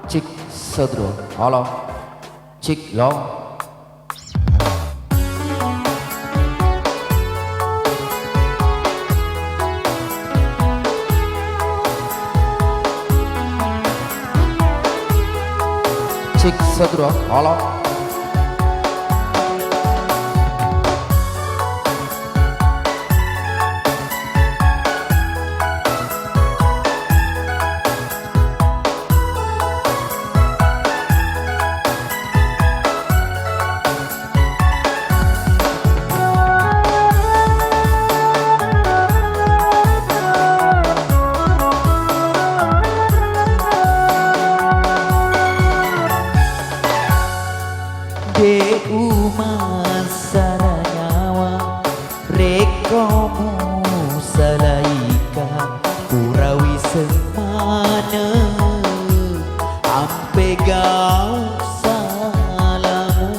Cik Sedro, halo, Cik Long. Cik Sedro, halo. Saranawa rekomu salaika purawi semana ampe gau salamu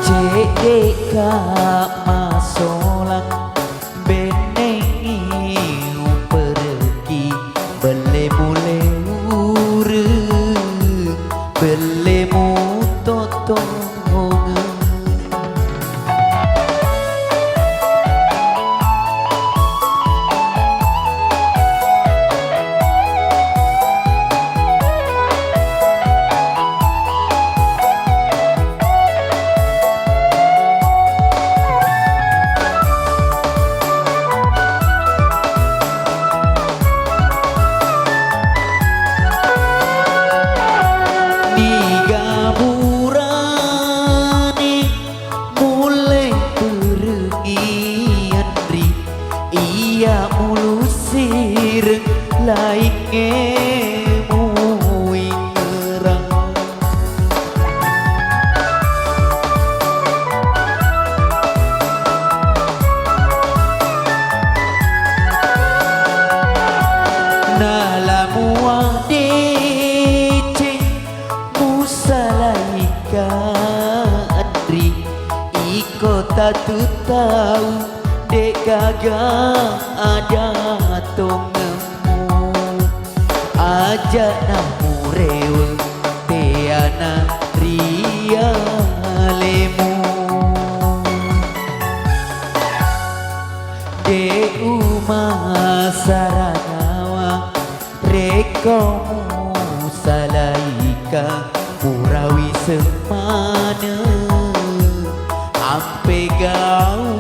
cedeka masolang belemu totong laingemu ingerang nalamu adece musalaika adri iko tatu tahu dek gagah ada tongemu aja namu rewe teana ria lemu de saranawa rekomu salaika purawi semana ampe gau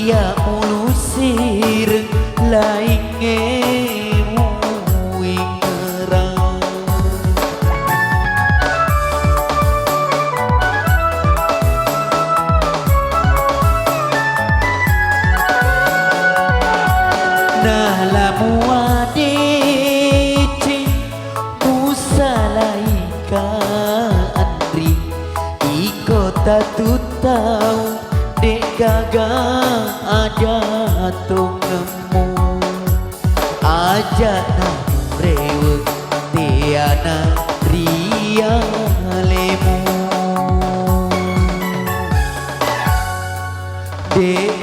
ia ulusir laingemu ingerang nalamu adece musalaika andri iko tatu tahu dek gagah ada tongemu aja namu rewe tiana ria lemu de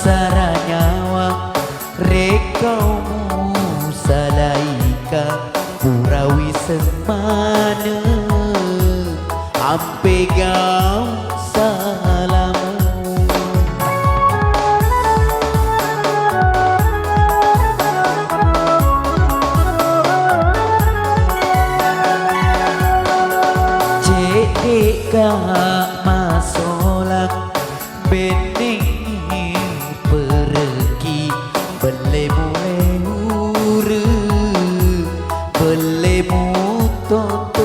saranyawa rekomu salaika purawi semana ampe gau cedeka masolak bening pergi belemu belemu toto